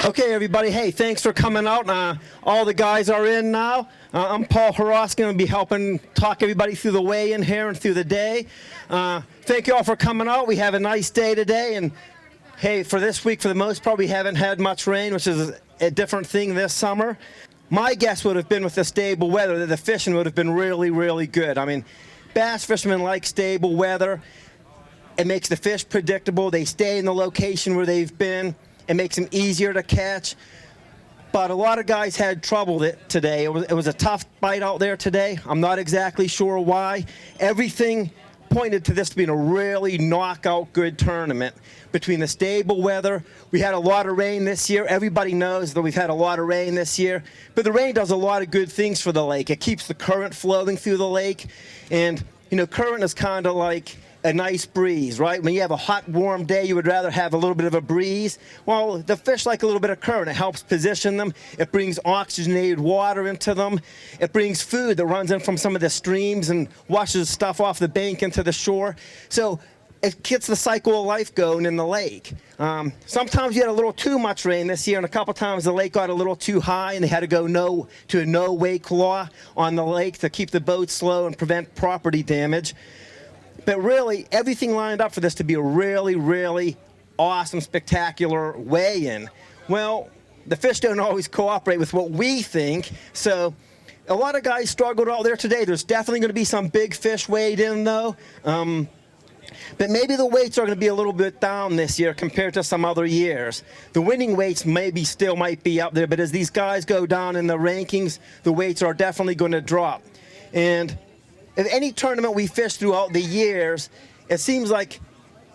Okay, everybody. Hey, thanks for coming out. All the guys are in now. I'm Paul Horosz, going to be helping talk everybody through the weigh-in here and through the day. Thank you all for coming out. We have a nice day today, and hey, for this week, for the most part, we haven't had much rain, which is a different thing this summer. My guess would have been with the stable weather that the fishing would have been really, really good. I mean, bass fishermen like stable weather. It makes the fish predictable. They stay in the location where they've been. It makes them easier to catch. But a lot of guys had trouble today. It was a tough bite out there today. I'm not exactly sure why. Everything pointed to this being a really knockout good tournament. Between the stable weather, we had a lot of rain this year. Everybody knows that we've had a lot of rain this year. But the rain does a lot of good things for the lake. It keeps the current flowing through the lake. And, you know, current is kind of like a nice breeze, right? When you have a hot, warm day, you would rather have a little bit of a breeze. Well, the fish like a little bit of current. It helps position them. It brings oxygenated water into them. It brings food that runs in from some of the streams and washes stuff off the bank into the shore. So it gets the cycle of life going in the lake. Sometimes you had a little too much rain this year, and a couple times the lake got a little too high, and they had to go to a no-wake law on the lake to keep the boat slow and prevent property damage. But really, everything lined up for this to be a really, really awesome, spectacular weigh-in. Well, the fish don't always cooperate with what we think, so a lot of guys struggled out there today. There's definitely going to be some big fish weighed in, though. But maybe the weights are going to be a little bit down this year compared to some other years. The winning weights maybe still might be up there, but as these guys go down in the rankings, the weights are definitely going to drop. And in any tournament we fish throughout the years, it seems like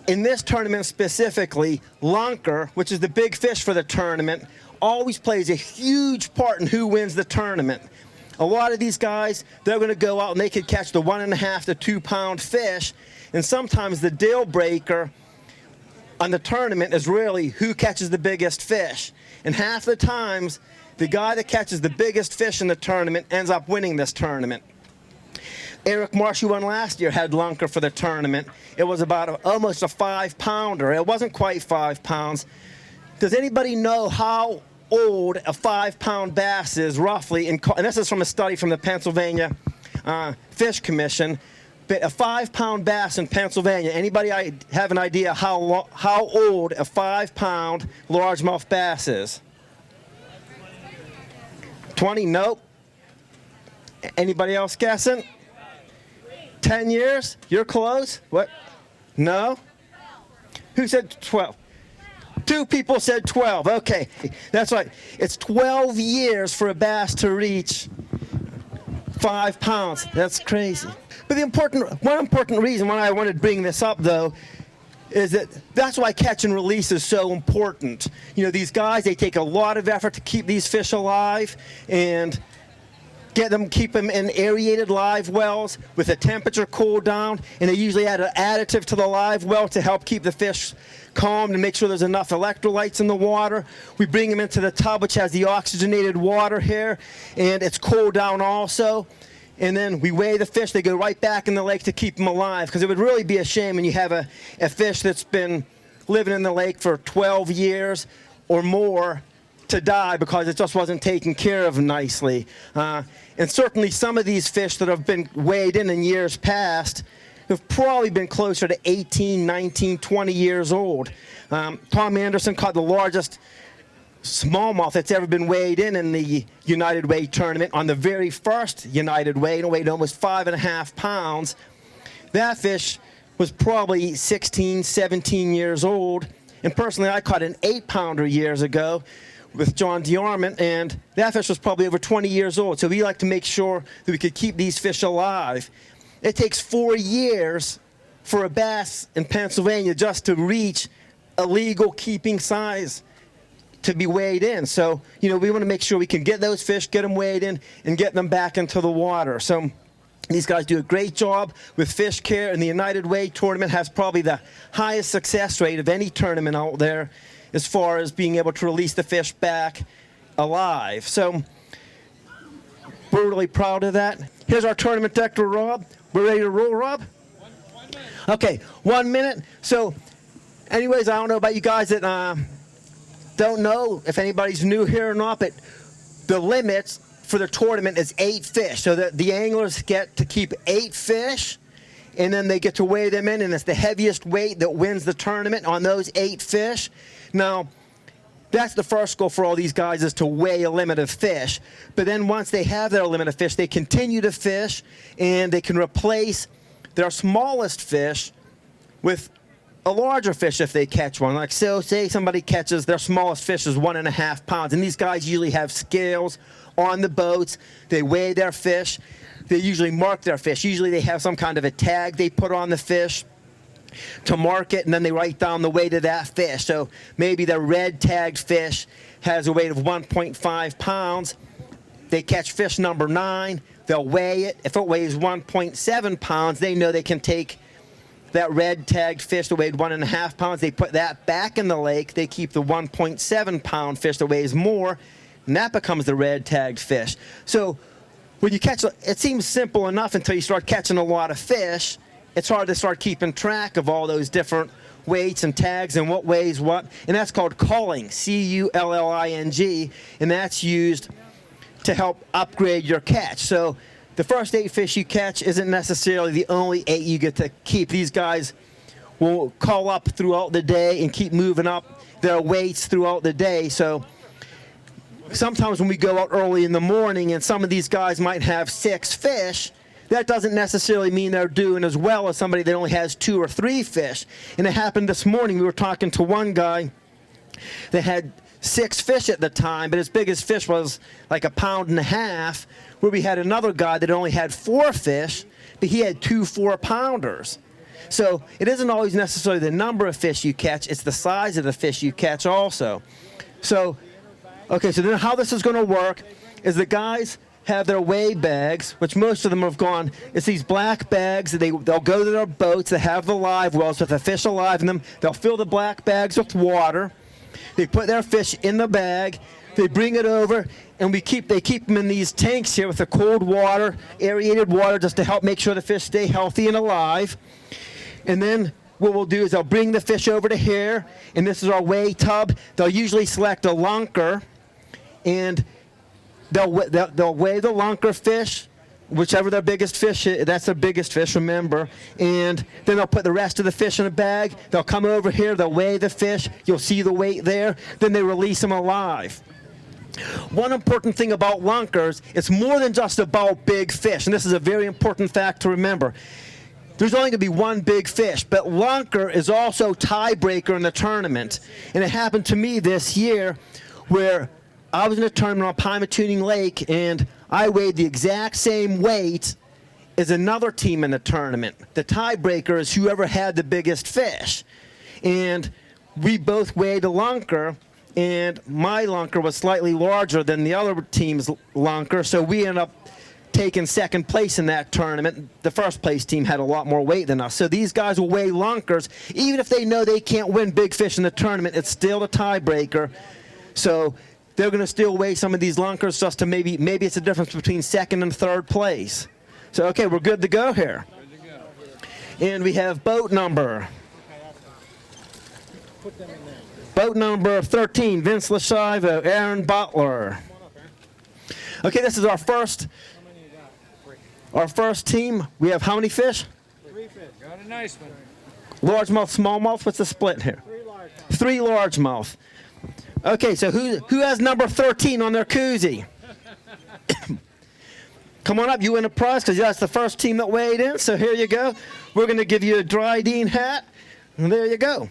in this tournament specifically, Lunker, which is the big fish for the tournament, always plays a huge part in who wins the tournament. A lot of these guys, they're going to go out and they could catch the 1.5 to 2 pound fish, and sometimes the deal breaker on the tournament is really who catches the biggest fish. And half the times, the guy that catches the biggest fish in the tournament ends up winning this tournament. Eric Marsh, who won last year, had Lunker for the tournament. It was about almost a 5 pounder. It wasn't quite 5 pounds. Does anybody know how old a 5 pound bass is roughly? And this is from a study from the Pennsylvania Fish Commission. But a 5 pound bass in Pennsylvania, anybody have an idea how old a 5 pound largemouth bass is? 20? Nope. Anybody else guessing? 10 years? You're close? What? No? Who said 12? 2 people said 12. Okay, that's right. It's 12 years for a bass to reach 5 pounds. That's crazy. But one important reason why I wanted to bring this up, though, is that's why catch and release is so important. You know, these guys, they take a lot of effort to keep these fish alive and keep them in aerated live wells with the temperature cooled down, and they usually add an additive to the live well to help keep the fish calm and make sure there's enough electrolytes in the water. We bring them into the tub, which has the oxygenated water here, and it's cooled down also. And then we weigh the fish. They go right back in the lake to keep them alive, because it would really be a shame when you have a fish that's been living in the lake for 12 years or more to die because it just wasn't taken care of nicely. And certainly some of these fish that have been weighed in years past have probably been closer to 18, 19, 20 years old. Tom Anderson caught the largest smallmouth that's ever been weighed in the United Way tournament on the very first United Way, and it weighed almost 5.5 pounds. That fish was probably 16, 17 years old. And personally, I caught an 8 pounder years ago with John DeArmond, and that fish was probably over 20 years old. So we like to make sure that we could keep these fish alive. It takes 4 years for a bass in Pennsylvania just to reach a legal keeping size to be weighed in. So, you know, we want to make sure we can get those fish, get them weighed in, and get them back into the water. So these guys do a great job with fish care, and the United Way tournament has probably the highest success rate of any tournament out there as far as being able to release the fish back alive. So we're really proud of that. Here's our tournament director, Rob. We're ready to roll, Rob? 1 minute. Okay, 1 minute. So anyways, I don't know about you guys that don't know if anybody's new here or not, but the limits for the tournament is 8 fish. So the anglers get to keep 8 fish, and then they get to weigh them in, and it's the heaviest weight that wins the tournament on those 8 fish. Now, that's the first goal for all these guys, is to weigh a limit of fish. But then once they have their limit of fish, they continue to fish, and they can replace their smallest fish with a larger fish if they catch one. Like, so say somebody catches, their smallest fish is 1.5 pounds, and these guys usually have scales on the boats. They weigh their fish. They usually mark their fish. Usually they have some kind of a tag they put on the fish to mark it, and then they write down the weight of that fish. So maybe the red tagged fish has a weight of 1.5 pounds. They catch fish number 9. They'll weigh it. If it weighs 1.7 pounds, they know they can take that red tagged fish that weighed 1.5 pounds. They put that back in the lake. They keep the 1.7 pound fish that weighs more, and that becomes the red tagged fish. So when you catch, it seems simple enough until you start catching a lot of fish. It's hard to start keeping track of all those different weights and tags and what weighs what. And that's called culling, C-U-L-L-I-N-G, and that's used to help upgrade your catch. So the first 8 fish you catch isn't necessarily the only 8 you get to keep. These guys will cull up throughout the day and keep moving up their weights throughout the day. So sometimes when we go out early in the morning and some of these guys might have 6 fish, that doesn't necessarily mean they're doing as well as somebody that only has 2 or 3 fish. And it happened this morning. We were talking to one guy that had 6 fish at the time, but his biggest fish was like 1.5 pounds, where we had another guy that only had 4 fish, but he had 2 4-pounders. So it isn't always necessarily the number of fish you catch, it's the size of the fish you catch also. So, okay, so then how this is going to work is the guys have their weigh bags, which most of them have gone. It's these black bags that they'll go to their boats that have the live wells with the fish alive in them. They'll fill the black bags with water. They put their fish in the bag. They bring it over, and they keep them in these tanks here with the cold water, aerated water, just to help make sure the fish stay healthy and alive. And then what we'll do is they'll bring the fish over to here, and this is our weigh tub. They'll usually select a lunker, and they'll weigh the lunker fish, whichever their biggest fish is. That's their biggest fish, remember. And then they'll put the rest of the fish in a bag. They'll come over here, they'll weigh the fish. You'll see the weight there. Then they release them alive. One important thing about lunkers, it's more than just about big fish, and this is a very important fact to remember. There's only going to be one big fish, but lunker is also tiebreaker in the tournament. And it happened to me this year where I was in a tournament on Pymatuning Lake, and I weighed the exact same weight as another team in the tournament. The tiebreaker is whoever had the biggest fish. And we both weighed a lunker, and my lunker was slightly larger than the other team's lunker, so we ended up taking second place in that tournament. The first place team had a lot more weight than us. So these guys will weigh lunkers. Even if they know they can't win big fish in the tournament, it's still a tiebreaker. So they're going to still weigh some of these lunkers just to maybe it's a difference between second and third place. So, okay, we're good to go here. Good to go. And we have boat number. Boat number 13, Vince Lashivo, Aaron Butler. Okay, this is our first team. We have how many fish? 3 fish. Got a nice one. Largemouth, smallmouth. What's the split here? 3 largemouth. Okay, so who has number 13 on their koozie? Come on up, you win a prize because that's the first team that weighed in. So here you go. We're going to give you a Dry Dean hat. And there you go.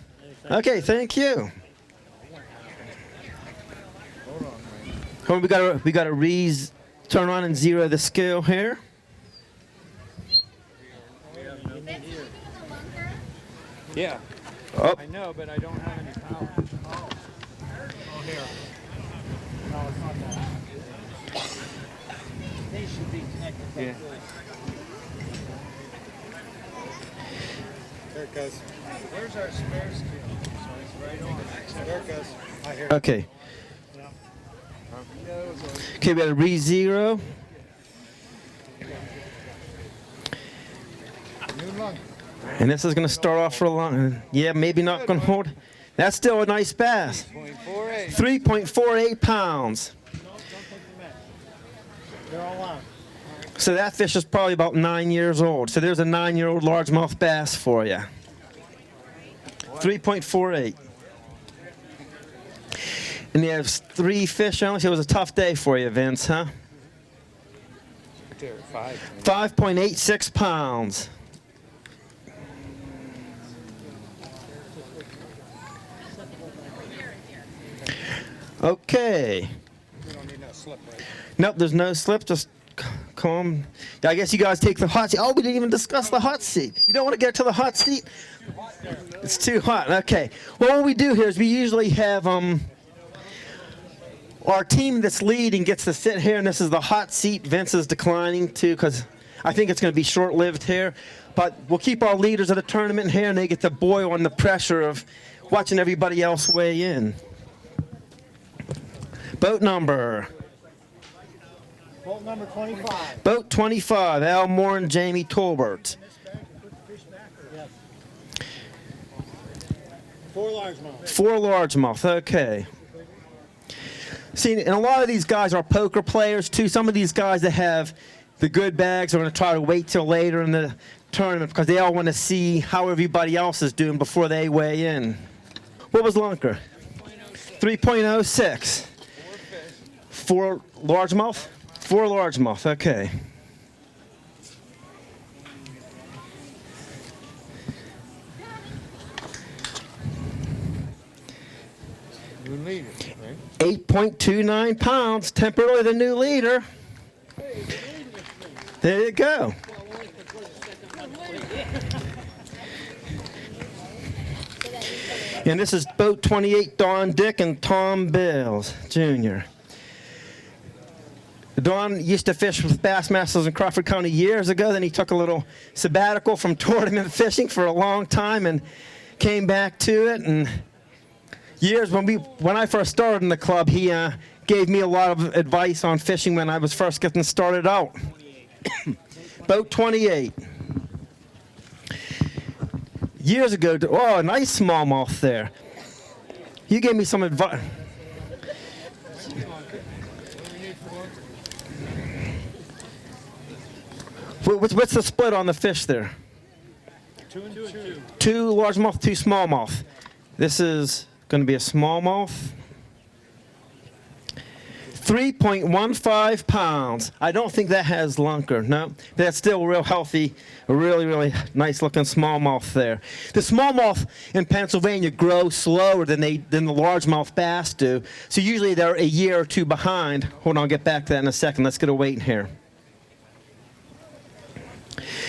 Okay, thank you. Hold on, we got to turn on and zero the scale here. Yeah. Oh. I know, but I don't have any power. Oh, here. No, it's not that. They should be connected. Yeah. There it goes. Where's our spare scale? So it's right on. There it goes. I hear it. Okay. Okay, we got to re-zero. And this is going to start off for a long, yeah, maybe not going to hold. That's still a nice bass. 3.48. 3.48 pounds. No, don't take the mess. They're all on. So that fish is probably about 9 years old. So there's a 9-year-old largemouth bass for you. 3.48. And you have 3 fish only. So it was a tough day for you, Vince, huh? 5.86 pounds. Okay. We don't need no slip, right? Nope, there's no slip. Just calm. I guess you guys take the hot seat. Oh, we didn't even discuss the hot seat. You don't want to get to the hot seat? It's too hot. Okay. Well, what we do here is we usually have our team that's leading gets to sit here, and this is the hot seat. Vince is declining too because I think it's going to be short-lived here. But we'll keep our leaders of the tournament here, and they get to boil on the pressure of watching everybody else weigh in. Boat number. Boat number 25. Boat 25, Al Moore and Jamie Tolbert. Yes. 4 largemouth. 4 largemouth, okay. See, and a lot of these guys are poker players too. Some of these guys that have the good bags are going to try to wait till later in the tournament because they all want to see how everybody else is doing before they weigh in. What was Lunker? 3.06. 4 largemouth? 4 largemouth, okay. New leader, right? 8.29 pounds, temporarily the new leader. There you go. And this is boat 28, Don Dick and Tom Bills, Jr. Don used to fish with Bassmasters in Crawford County years ago. Then he took a little sabbatical from tournament fishing for a long time and came back to it. And years when I first started in the club, he gave me a lot of advice on fishing when I was first getting started out. Boat 28. Years ago, oh, a nice smallmouth there. You gave me some advice. What's the split on the fish there? 2 and 2. 2 largemouth, 2 smallmouth. This is going to be a smallmouth. 3.15 pounds. I don't think that has Lunker. No, that's still real healthy, a really, really nice looking smallmouth there. The smallmouth in Pennsylvania grow slower than the largemouth bass do. So usually they're a year or 2 behind. Hold on, I'll get back to that in a second. Let's get a weight in here.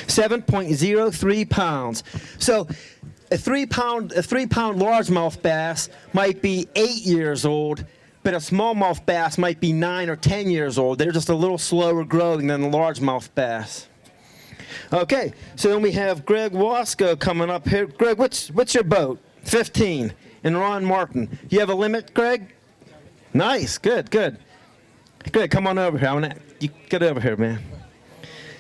7.03 pounds. So a 3-pound largemouth bass might be 8 years old, but a smallmouth bass might be 9 or 10 years old. They're just a little slower growing than the largemouth bass. Okay, so then we have Greg Wasco coming up here. Greg, what's your boat? 15. And Ron Martin. You have a limit, Greg? Nice, good. Greg, come on over here. You get over here, man.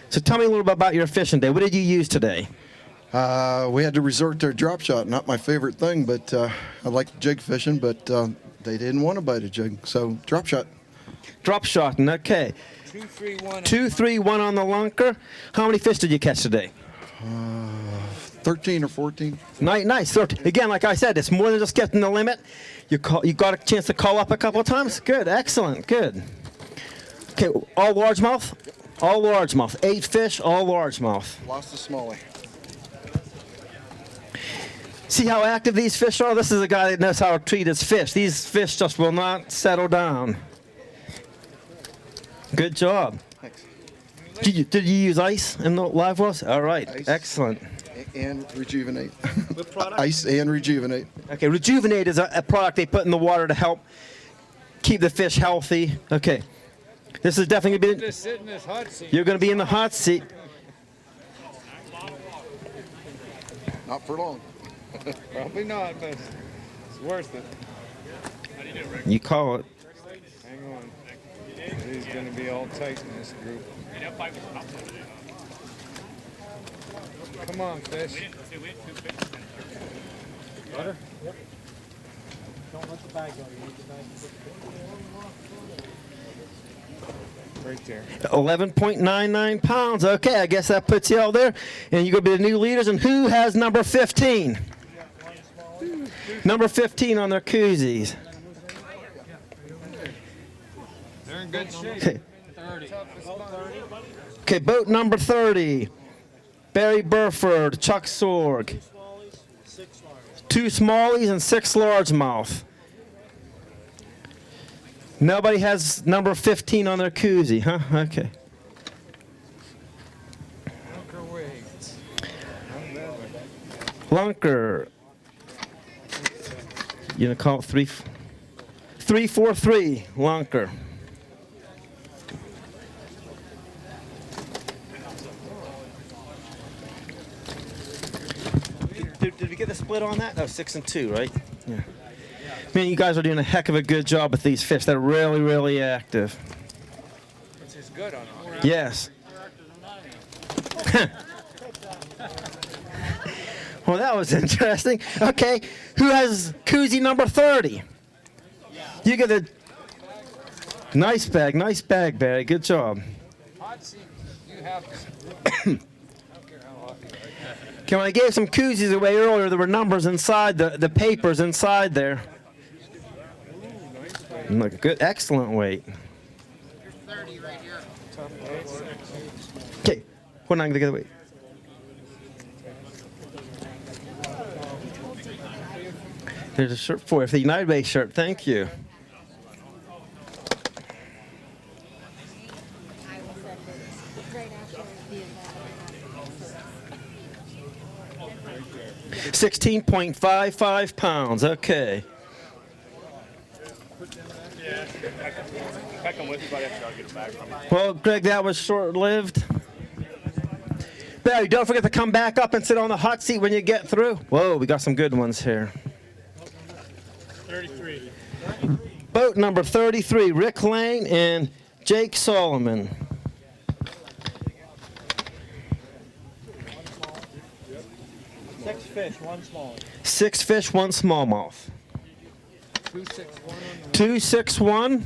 So tell me a little bit about your fishing day. What did you use today? We had to resort to a drop shot. Not my favorite thing, but I like jig fishing, but they didn't want to bite a jig, so drop shot. Drop shotting, okay. 2-3-1. 2-3-1 on the Lunker. How many fish did you catch today? 13 or 14. Nice. So, again, like I said, it's more than just getting the limit. You got a chance to call up a couple of times? Good, excellent, good. Okay, all largemouth? All largemouth. 8 fish, all largemouth. Lost the smallie. See how active these fish are? This is a guy that knows how to treat his fish. These fish just will not settle down. Good job. Thanks. Did you use ice in the live wells? All right, Ice. excellent. And rejuvenate. What product? Ice and rejuvenate. Okay, rejuvenate is a product they put in the water to help keep the fish healthy. Okay, this is definitely going to be. Just sit in this hot seat. You're going to be in the hot seat. Not for long. Probably not, but it's worth it. You call it. Hang on. He's going to be all tight in this group. Come on, fish. Butter? Yep. What's the bag going? You need the bag? Right there. 11.99 pounds. Okay, I guess that puts you out there. And you're going to be the new leaders. And who has number 15? Number 15 on their koozies. They're in good shape. Okay. 30. Okay, boat number 30. Barry Burford, Chuck Sorg. 2 smallies and 6 largemouth. Nobody has number 15 on their koozie, huh? Okay. Lunker weights. Lunker. You gonna call it 343 Lunker. Did we get the split on that? No, 6 and 2, right? Yeah. Man, you guys are doing a heck of a good job with these fish. They're really, really active. This is good on all. Yes. Well, that was interesting. Okay, who has koozie number 30? You get a nice bag, Barry. Good job. Hot seat. You have Okay, when I gave some koozies away earlier, there were numbers inside the papers inside there. Look, good, excellent weight. 30 right here. Okay, hold on, get the weight. There's a shirt for you, the United Way shirt. Thank you. I will send it right after the event. 16.55 pounds. Okay. If I come with you, buddy, I'll get a bag from you. Well, Greg, that was short-lived. Barry, don't forget to come back up and sit on the hot seat when you get through. Whoa, we got some good ones here. 33. Boat number 33, Rick Lane and Jake Solomon. Six fish, one small. 6 fish, 1 smallmouth. 261 on the 261.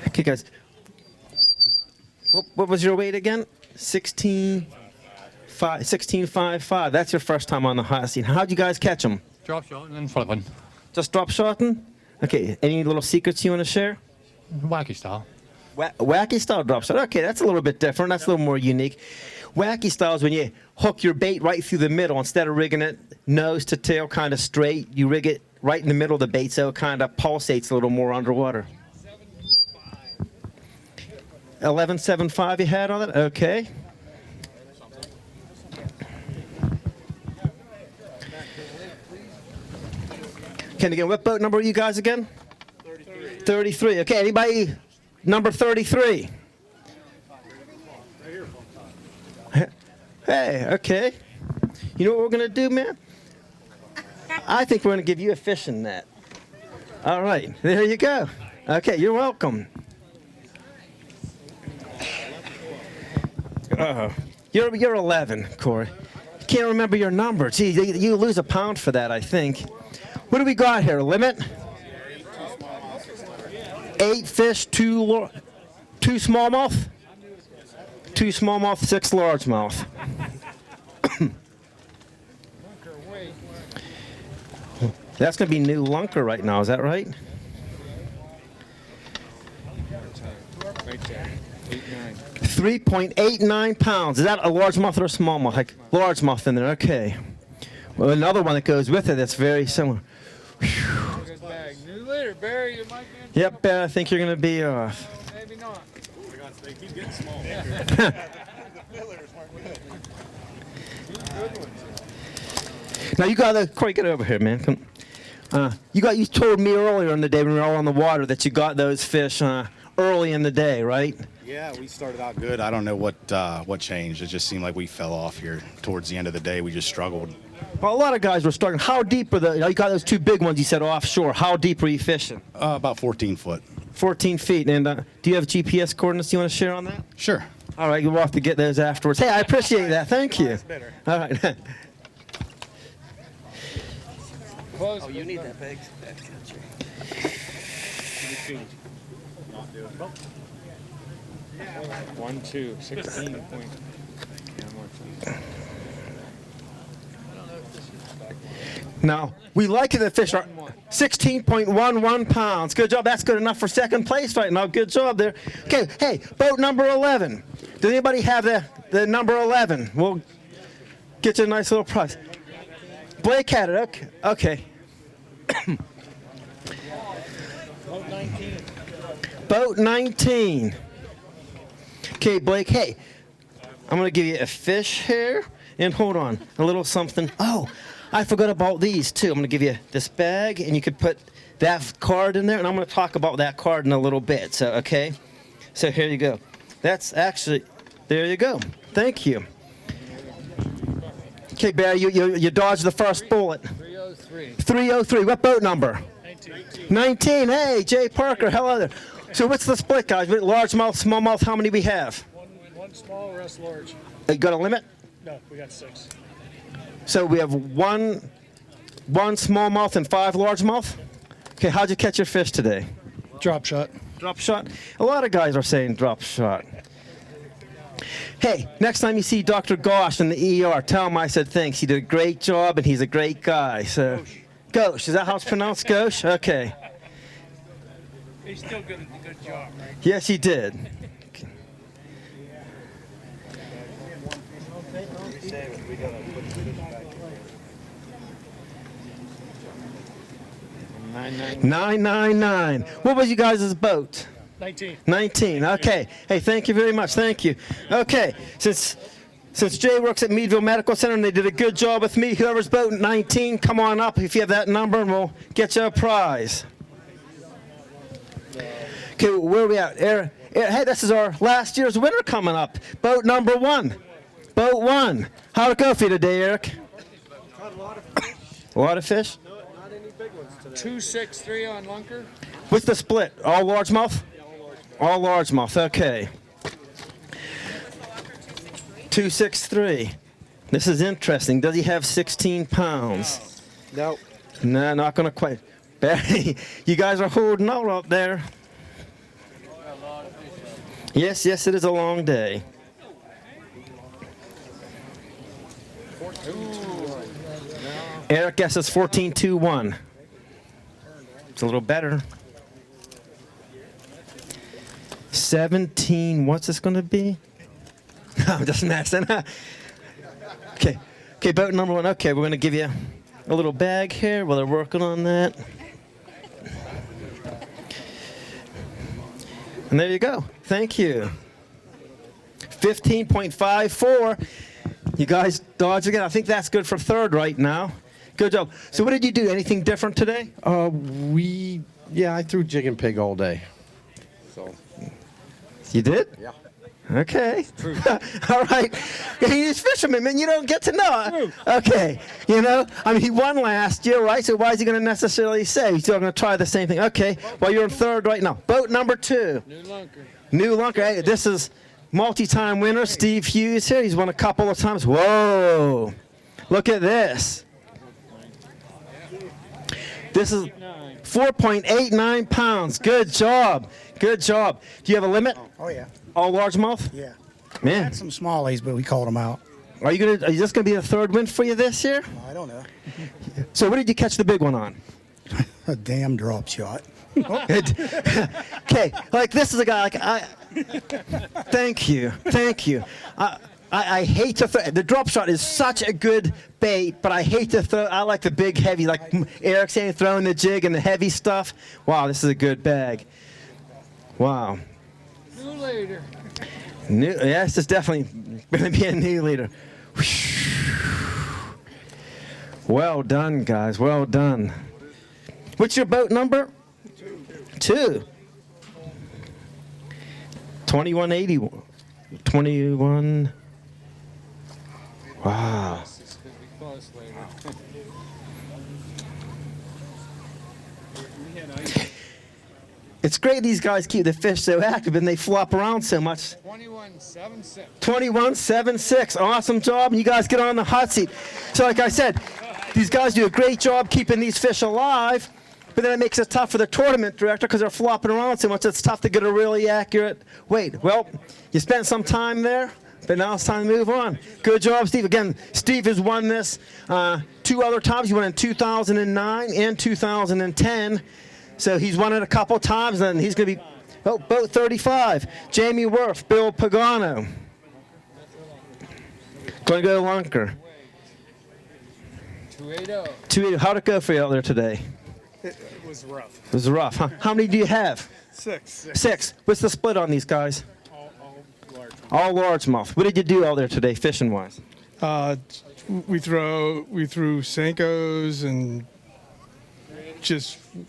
Okay, guys. What was your weight again? 16.55. That's your first time on the hot seat. How'd you guys catch them? Drop shot and then flipping. Just drop shotting? Okay, any little secrets you want to share? Wacky style. Wacky style drop shot. Okay, that's a little bit different. That's a little more unique. Wacky style is when you hook your bait right through the middle. Instead of rigging it nose to tail kind of straight, you rig it right in the middle of the bait so it kind of pulsates a little more underwater. 11.75 you had on it? Okay. Can again, what boat number are you guys again? 33. 33. Okay, anybody number 33? Hey, okay. You know what we're going to do, man? I think we're going to give you a fishing net. All right, there you go. Okay, you're welcome. You're 11, Corey. Can't remember your number. Gee, you lose a pound for that, I think. What do we got here? Limit? 8 fish, 2 smallmouth? 2 smallmouth, 6 largemouth. That's going to be new Lunker right now, is that right? right there. 8.9. 3.89 pounds. Is that a largemouth or a smallmouth? Like largemouth in there, okay. Well, another one that goes with it that's very similar. Look at his bag. New leader, Barry, you might be in Yep, Ben, I think you're going to be off. maybe not. They keep getting small. Now you got Corey, get over here, man. Come. You told me earlier in the day when we were all on the water that you got those fish early in the day, right? Yeah, we started out good. I don't know what changed. It just seemed like we fell off here towards the end of the day. We just struggled. Well, a lot of guys were struggling. How deep were you got those 2 big ones you said offshore. How deep were you fishing? About 14 foot. 14 feet. And do you have GPS coordinates you want to share on that? Sure. All right, we'll have to get those afterwards. Hey, I appreciate that. Thank you. All right. Close. Oh, you need that bag. One, two, 16 point. Now, we like it, the fish are 16.11 pounds. Good job. That's good enough for second place right now. Good job there. Okay, hey, boat number 11. Does anybody have the number 11? We'll get you a nice little prize. Blake had it. Okay. Boat 19. Boat 19. Okay, Blake, hey, I'm going to give you a fish here. And hold on, a little something. Oh, I forgot about these too. I'm going to give you this bag, and you could put that card in there, and I'm going to talk about that card in a little bit. So, okay? So here you go. That's actually, there you go. Thank you. Okay, Barry, you dodged the first bullet. 303. 303. What boat number? 19. Hey, Jay Parker. Hello there. So what's the split, guys? Largemouth, smallmouth, how many we have? One small, rest large. You got a limit? No, we got 6. So we have one smallmouth and 5 largemouth? Okay, how'd you catch your fish today? Drop shot. Drop shot? A lot of guys are saying drop shot. Hey, next time you see Dr. Gosh in the ER, tell him I said thanks. He did a great job, and he's a great guy. So, Gosh, is that how it's pronounced, Gosh? Okay. He's still good at the good job, right? Yes, he did. $9.99. What was you guys' boat? 19. 19. Okay. Hey, thank you very much. Thank you. Okay. Since Jay works at Meadville Medical Center and they did a good job with me, whoever's boat 19, come on up if you have that number and we'll get you a prize. Okay, where are we at? Hey, this is our last year's winner coming up. Boat number 1. Boat 1. How'd it go for you today, Eric? Caught a lot of fish. A lot of fish? No, not any big ones today. 263 on Lunker. What's the split? All largemouth? All largemouth, okay. 263. This is interesting. Does he have 16 pounds? Nope. No, not going to quite. Barry, you guys are holding out up there. Yes, it is a long day. Eric guesses 14-2-1. It's a little better. 17, what's this going to be? I'm just messing. Okay, boat number 1. Okay, we're going to give you a little bag here while they're working on that. And there you go. Thank you. 15.54. You guys dodged again. I think that's good for third right now. Good job. So what did you do? Anything different today? I threw jig and pig all day. So. You did? Yeah. Okay. All right. He's fisherman, man. You don't get to know. Okay. You know, I mean, he won last year, right? So why is he going to necessarily say he's still going to try the same thing? Okay. Well, you're in third right now. Boat number 2. New Lunker. Hey, this is multi-time winner Steve Hughes here. He's won a couple of times. Whoa. Look at this. This is 4.89 pounds. Good job. Good job. Do you have a limit? Oh, yeah. All largemouth? Yeah. Man. Had some smallies, but we called them out. Are you just gonna be the third win for you this year? I don't know. So what did you catch the big one on? A damn drop shot. Okay, like this is a guy like I. Thank you. I hate to throw. The drop shot is such a good bait, but I hate to throw. I like the big, heavy, like Eric's saying, throwing the jig and the heavy stuff. Wow, this is a good bag. Wow. New leader. Yeah, this is definitely going to be a new leader. Well done, guys. Well done. What's your boat number? 2. 2180. 21. Wow. It's great these guys keep the fish so active and they flop around so much. 21-7-6. 21-7-6. Awesome job. And you guys get on the hot seat. So like I said, these guys do a great job keeping these fish alive, but then it makes it tough for the tournament director because they're flopping around so much. It's tough to get a really accurate weight. Well, you spent some time there, but now it's time to move on. Good job, Steve. Again, Steve has won this 2 other times. He won in 2009 and 2010. So he's won it a couple times, and he's going to be, boat 35. Jamie Worth, Bill Pagano. Going to go to Lunker. 280. 280. How'd it go for you out there today? It was rough. It was rough, huh? How many do you have? 6. 6. What's the split on these guys? All large. All largemouth. What did you do out there today, fishing-wise? We threw Senkos and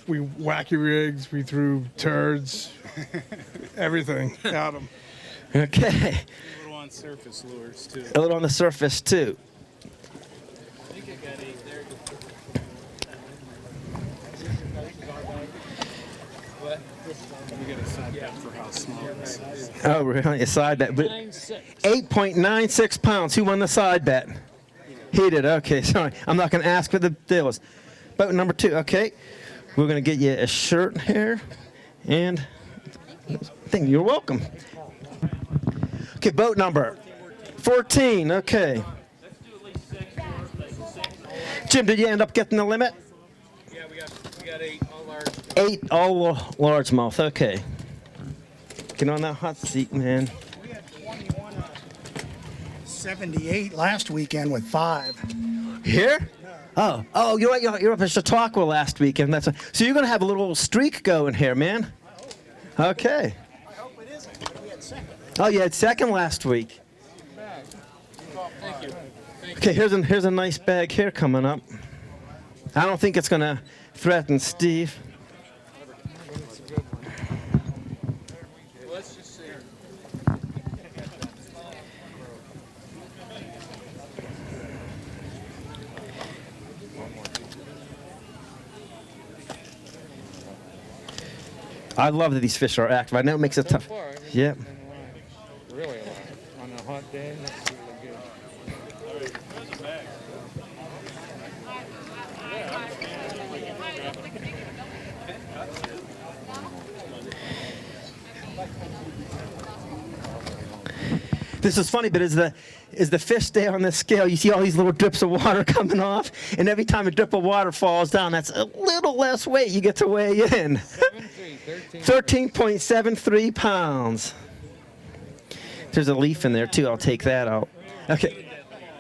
we wacky rigs. We threw turds, everything at them. Okay. A little on surface lures too. A little on the surface, too. I think I got 8 there. What? We got a side bet for how small this is. Oh, really? A side bet. 9-6. 8.96 pounds. Who won the side bet? He did. Okay, sorry. I'm not going to ask for the deals. Boat number 2. Okay. We're going to get you a shirt here. And you're welcome. Okay, boat number 14. Okay. Jim, did you end up getting the limit? Yeah, we got 8 all large. 8 all largemouth. Okay. Get on that hot seat, man. We had 78 last weekend with 5. Here? Oh, you're up at Chautauqua last weekend. So you're going to have a little streak going here, man. Okay. I hope it isn't, but we had second. Oh, you had second last week. Thank you. Okay, here's a nice bag here coming up. I don't think it's going to threaten Steve. Let's just see. I love that these fish are active. I know it makes it tough. Far, Yeah. really a lot. On a hot day, that's really good. This is funny, but as the fish stay on the scale, you see all these little drips of water coming off, and every time a drip of water falls down, that's a little less weight you get to weigh in. 13.73 pounds. There's a leaf in there, too. I'll take that out. Okay.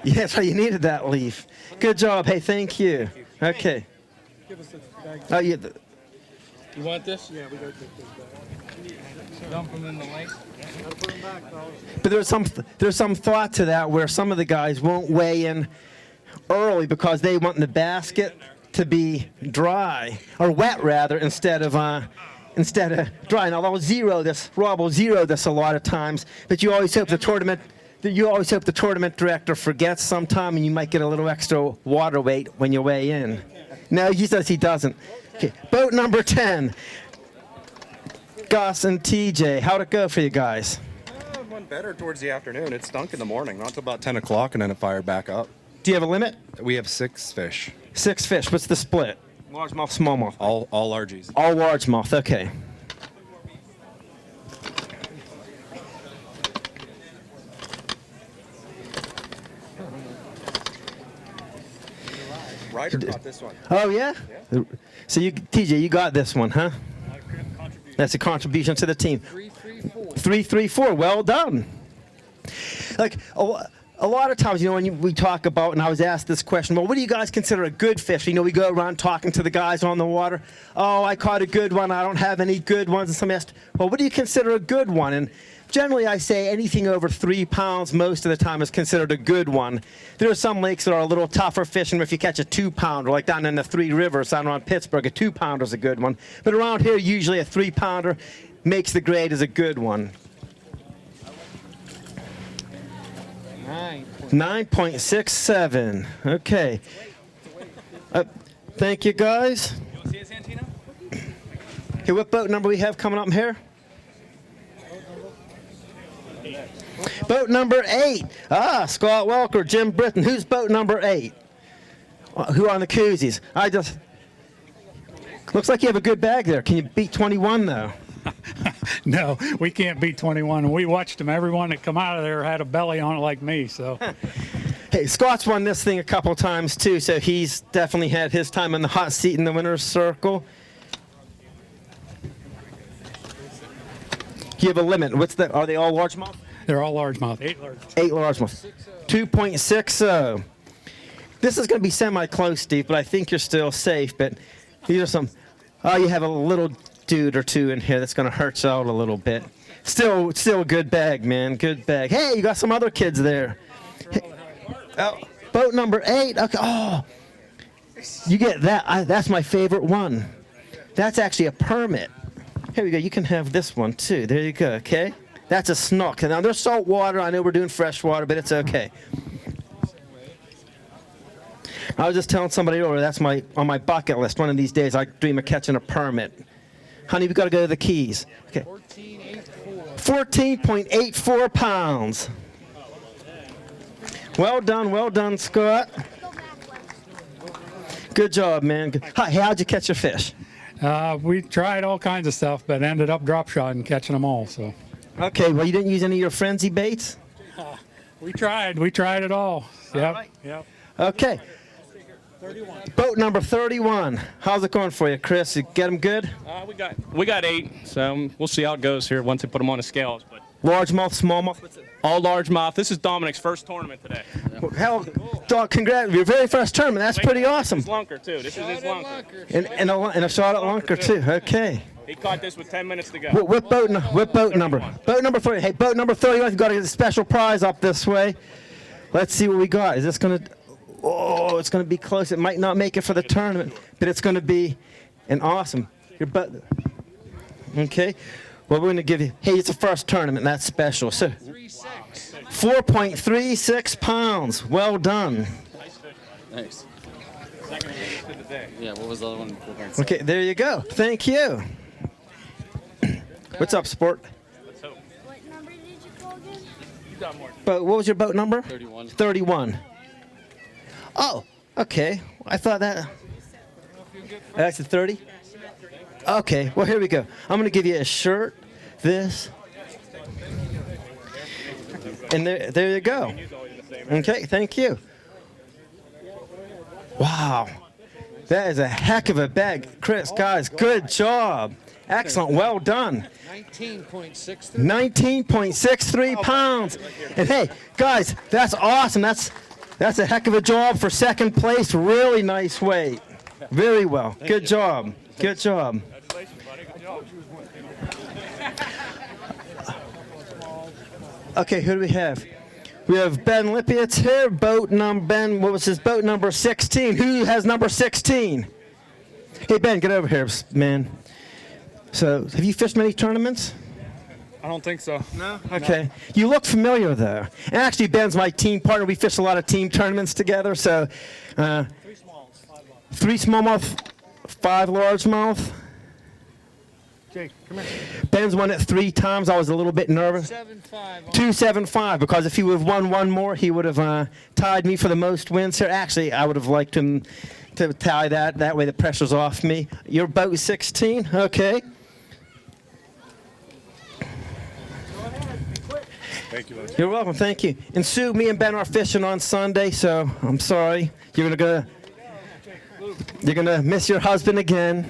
Yeah, so you needed that leaf. Good job. Hey, thank you. Okay. Oh, yeah. You want this? Yeah, we got to take this back. Dump them in the lake. But there's some thought to that where some of the guys won't weigh in early because they want the basket to be dry, or wet rather, instead of dry. Now Rob will zero this a lot of times, but you always hope the tournament director forgets sometime, and you might get a little extra water weight when you weigh in. No, he says he doesn't. Okay, boat number 10. Gus and TJ, how'd it go for you guys? It went better towards the afternoon. It stunk in the morning, not till about 10 o'clock, and then it fired back up. Do you have a limit? We have 6 fish. 6 fish. What's the split? Largemouth, smallmouth. All largies. All largemouth. Okay. Ryder caught this one. Oh yeah. So TJ, you got this one, huh? That's a contribution to the team. 3-3-4. Well done. Like a lot of times, when we talk about, and I was asked this question, well, what do you guys consider a good fish? We go around talking to the guys on the water. Oh, I caught a good one. I don't have any good ones. And some asked, well, what do you consider a good one? And generally, I say anything over 3 pounds most of the time is considered a good one. There are some lakes that are a little tougher fishing. If you catch a 2-pounder, like down in the Three Rivers, down around Pittsburgh, a 2-pounder is a good one. But around here, usually a 3-pounder makes the grade as a good one. 9.67. Okay. Thank you, guys. You want to see it, Santino? Hey, what boat number we have coming up here? Boat number 8. Scott Welker, Jim Britton. Who's boat number 8? Who on the koozies? Looks like you have a good bag there. Can you beat 21 though? No, we can't beat 21. We watched them. Everyone that come out of there had a belly on it like me. So, Hey, Scott's won this thing a couple times too, so he's definitely had his time in the hot seat in the winner's circle. You have a limit. Are they all largemouth? they're all largemouth. 8 large. 8 largemouth. 2.60. This is going to be semi-close, Steve, but I think you're still safe. But these are some. Oh, you have a little dude or two in here that's going to hurt you out a little bit. Still a good bag, man. Good bag. Hey, you got some other kids there. Hey, boat number 8. Okay. Oh, you get that. That's my favorite one. That's actually a permit. Here we go. You can have this one too. There you go. Okay. That's a snook. Now there's salt water. I know we're doing fresh water, but it's okay. I was just telling somebody earlier that's on my bucket list. One of these days I dream of catching a permit. Honey, we've got to go to the Keys. Okay. 14.84 pounds. Well done, Scott. Good job, man. Hey, how'd you catch your fish? We tried all kinds of stuff, but ended up drop shotting and catching them all. So. Okay, well, you didn't use any of your frenzy baits? We tried it all. Yep. Right. Yep. Okay. 31. Boat number 31. How's it going for you, Chris? You get them good? We got 8, so we'll see how it goes here once they put them on the scales. But Largemouth, smallmouth? all largemouth. This is Dominick's first tournament today. Well, hell, dog, congrats. Your very first tournament. That's pretty awesome. This is Lunker, too. This is his Lunker. And a shot at Lunker, too. Okay. He caught this with 10 minutes to go. What boat number? Boat number 30. Hey, boat number 31. You've got a special prize up this way. Let's see what we got. Is this going to... Oh, it's going to be close. It might not make it for the tournament, but it's going to be an awesome... Your butt... Okay. Well, we're going to give you... Hey, it's a first tournament. That's special. So, 4.36 pounds. Well done. Nice. Yeah, what was the other one? Okay, there you go. Thank you. What's up, sport? Let's hope. What number did you call again? You got more. But what was your boat number? 31. 31. Oh, okay. I thought that... That's a 30? Okay, well, here we go. I'm going to give you a shirt, this, and there you go. Okay, thank you. Wow. That is a heck of a bag. Chris, guys, good job. Excellent, well done. 19.63 pounds. And hey, guys, that's awesome. That's a heck of a job for second place. Really nice weight. Very well. Good job. Good job. Congratulations, buddy. Good job. Okay, who do we have? We have Ben Lipiec here. Ben, what was his boat number 16? Who has number 16? Hey, Ben, get over here, man. So, have you fished many tournaments? I don't think so. No? Okay. No. You look familiar, though. And actually, Ben's my team partner. We fish a lot of team tournaments together. So, 3 smallmouth, 5 largemouth. Jake, come here. Ben's won it 3 times. I was a little bit nervous. 275, because if he would have won one more, he would have tied me for the most wins here. Actually, I would have liked him to tie that. That way the pressure's off me. Your boat is 16? Okay. Thank you, You're welcome. Thank you. And Sue, me and Ben are fishing on Sunday, so I'm sorry. You're gonna miss your husband again.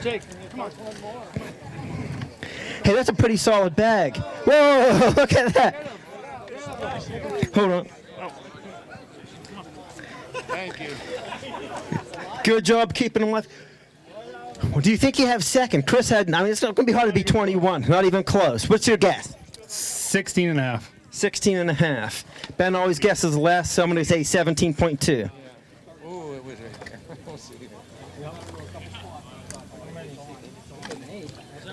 Jake, come on. Hey, that's a pretty solid bag. Whoa, look at that. Hold on. Thank you. Good job keeping him alive. Well, do you think you have second? Chris had, I mean, it's not going to be hard to be 21. Not even close. What's your guess? 16 and a half. 16 and a half. Ben always guesses less, so I'm going to say 17.2. Oh, it was we'll see.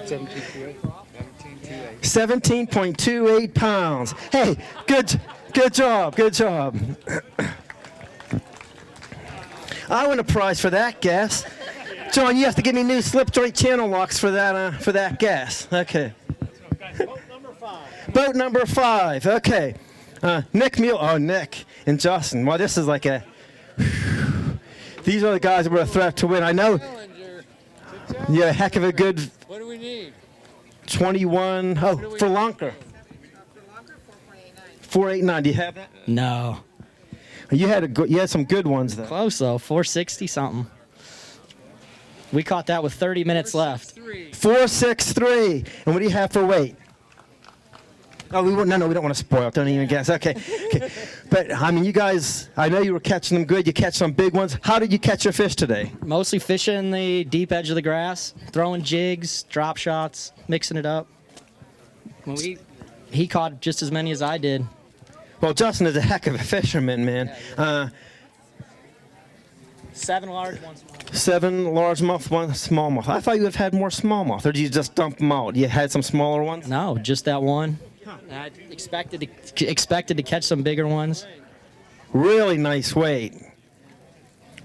17.28 pounds. Hey, good job. I win a prize for that guess. John, you have to give me new slip joint channel locks for that gas. Okay. Boat number 5. Boat number 5. Okay. Nick Mule. Oh, Nick and Justin. Well, this is like a. These are the guys that were a threat to win. I know. Yeah, a heck of a good. What do we need? 21. Oh, for Lunker. 489. Do you have that? No. You had some good ones though. Close though. 460 something. We caught that with 30 minutes left. 463. And what do you have for weight? Oh, we don't want to spoil it. Don't even guess. Okay. But I mean, you guys, I know you were catching them good. You catch some big ones. How did you catch your fish today? Mostly fishing the deep edge of the grass, throwing jigs, drop shots, mixing it up. He caught just as many as I did. Well, Justin is a heck of a fisherman, man. 7 large, 1 small. 7 largemouth, 1 smallmouth. I thought you would have had more smallmouth, or did you just dump them out? You had some smaller ones? No, just that one. I expected to catch some bigger ones. Really nice weight.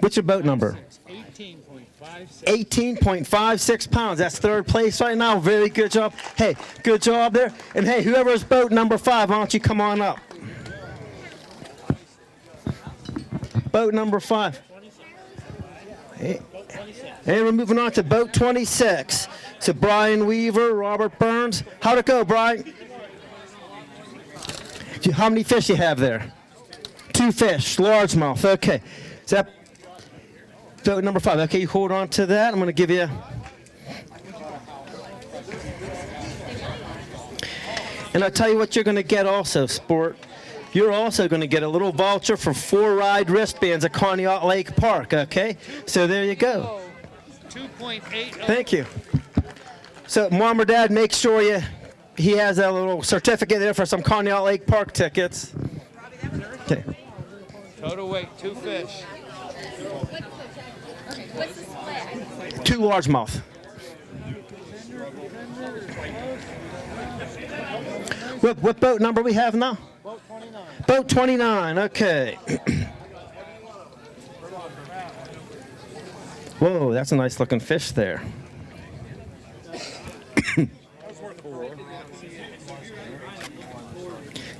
What's your boat number? 18.56. 18.56 pounds. That's 3rd place right now. Very good job. Hey, good job there. And hey, whoever's boat number 5, why don't you come on up? Boat number 5. Hey. And we're moving on to boat 26. So Brian Weaver, Robert Burns. How'd it go, Brian? How many fish you have there? 2 fish, largemouth. Okay. Is that boat number 5? Okay, you hold on to that. I'm going to give you. And I'll tell you what you're going to get also, sport. You're also going to get a little voucher for 4 ride wristbands at Conneaut Lake Park. Okay, so there you go. 2.8. Thank you. So, Mom or Dad, make sure he has a little certificate there for some Conneaut Lake Park tickets. Okay. Total weight, 2 fish. 2 largemouth. What boat number we have now? Boat 29. Boat 29, okay. Whoa, that's a nice looking fish there.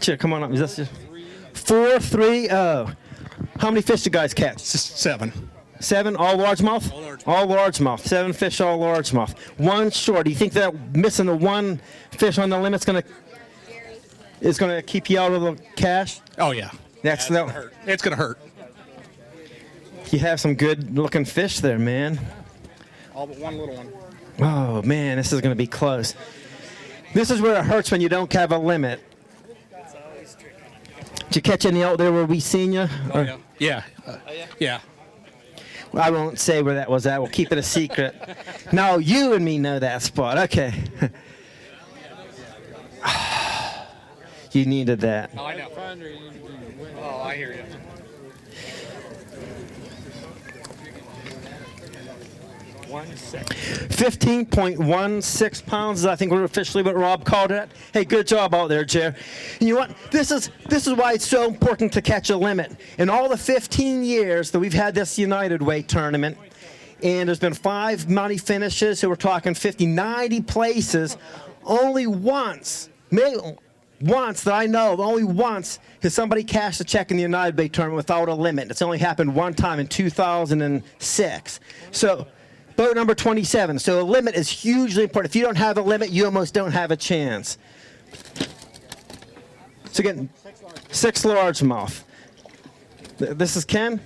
Cheer, come on up. Is this just 430? How many fish you guys catch? 7. 7, all largemouth? All largemouth. 7 fish, all largemouth. 1 short. Do you think that missing the 1 fish on the limit's is gonna keep you out of the cash? Oh yeah. That's gonna hurt. It's gonna hurt. You have some good looking fish there, man. All but 1 little one. Oh man, this is gonna be close. This is where it hurts when you don't have a limit. Did you catch any out there where we seen you? Oh, yeah. Yeah. I won't say where that was at. We'll keep it a secret. No, you and me know that spot. Okay. You needed that. Oh, I know. Oh, I hear you. 15.16 pounds, I think we're officially what Rob called it. Hey, good job out there, Jer. And you know what? This is why it's so important to catch a limit. In all the 15 years that we've had this United Way tournament, and there's been 5 money finishes, so we're talking 50, 90 places, only once, that I know of, only once has somebody cashed a check in the United Way tournament without a limit. It's only happened 1 time in 2006. So, boat number 27. So a limit is hugely important. If you don't have a limit, you almost don't have a chance. So again, 6 largemouth. This is Ken?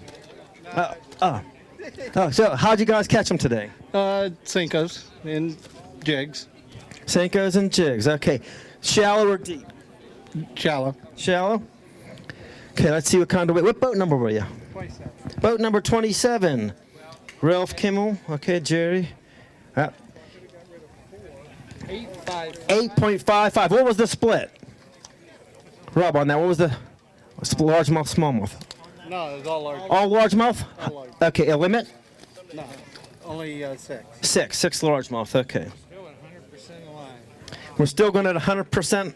So how'd you guys catch them today? Sinkos and jigs. Senkos and jigs. Okay. Shallow or deep? Shallow. Shallow? Okay, let's see what kind of weight. What boat number were you? 27. Boat number 27. Ralph Kimmel. Okay, Jerry. 8.55. What was the split? Rob, on that, what was the largemouth, smallmouth? No, it was all large. All largemouth? All large. Okay, a limit? No, only 6. 6 largemouth, okay. Still at 100% alive. We're still going at 100%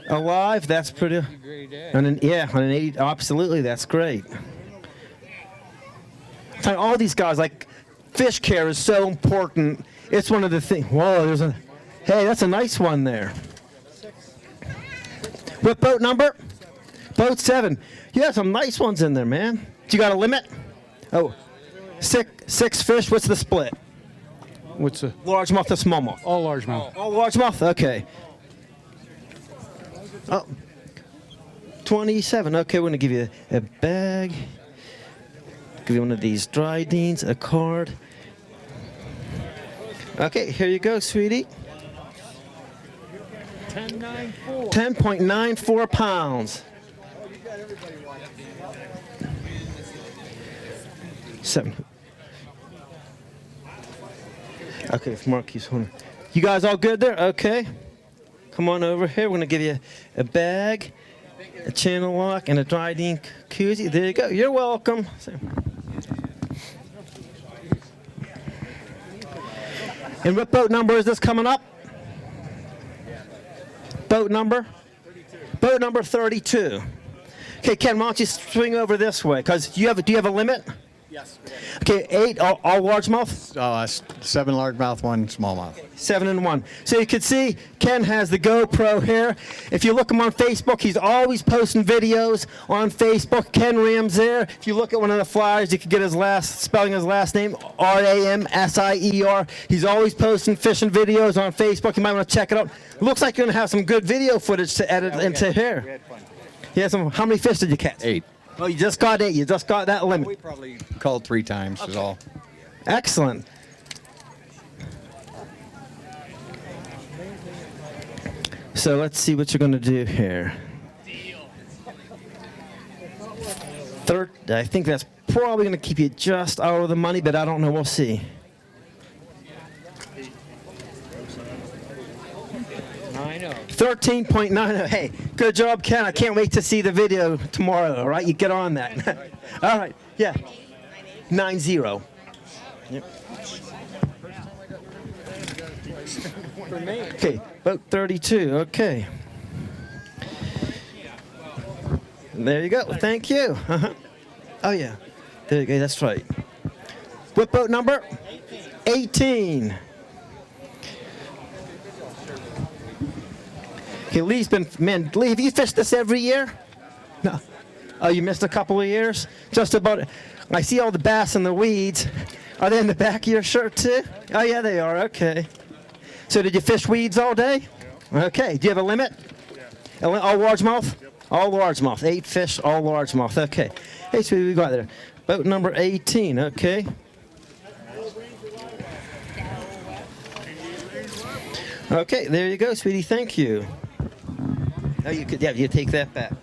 alive. That's pretty. Great day. On an 80, absolutely, that's great. All these guys, like fish care is so important. It's one of the things. Whoa, hey, that's a nice one there. What boat number? Boat 7. You have some nice ones in there, man. You got a limit? Oh, six fish. What's the split? What's the Largemouth to smallmouth? all largemouth? All largemouth? Okay. Oh, 27. Okay, we're going to give you a bag. Give you one of these dry deans, a card. Okay, here you go, sweetie. 10.94 pounds. 7. Okay, if Mark keeps holding. You guys all good there? Okay. Come on over here. We're going to give you a bag, a channel lock, and a dry dean koozie. There you go. You're welcome. And what boat number is this coming up? Boat number? 32. Boat number 32. Okay, Ken, why don't you swing over this way? Because do you have a limit? Yes. Okay, 8, all largemouth? 7 largemouth, 1 smallmouth. 7 and 1. So you can see Ken has the GoPro here. If you look him on Facebook, he's always posting videos on Facebook. Ken Ram's there. If you look at one of the flyers, you can get spelling his last name, Ramsier. He's always posting fishing videos on Facebook. You might want to check it out. Looks like you're going to have some good video footage to edit into here. We had fun. Yeah, how many fish did you catch? 8. Oh, you just got 8. You just got that limit. We probably called 3 times is all. Excellent. So let's see what you're going to do here. I think that's probably going to keep you just out of the money, but I don't know. We'll see. I know. 13.90. Hey, good job, Ken. I can't wait to see the video tomorrow. All right, you get on that. All right, yeah. 90. Yep. Okay, boat 32. Okay. There you go. Thank you. Oh yeah. There you go. That's right. What boat number? 18. Okay, Lee's been, man, Lee, have you fished this every year? No. Oh, you missed a couple of years? Just about, I see all the bass in the weeds. Are they in the back of your shirt too? Oh yeah, they are, okay. So did you fish weeds all day? Okay, do you have a limit? Yeah. All largemouth? Yep. All largemouth, 8 fish, all largemouth, okay. Hey, sweetie, we got there. Boat number 18, okay. Okay, there you go, sweetie, thank you. Oh, you could, yeah, you take that back.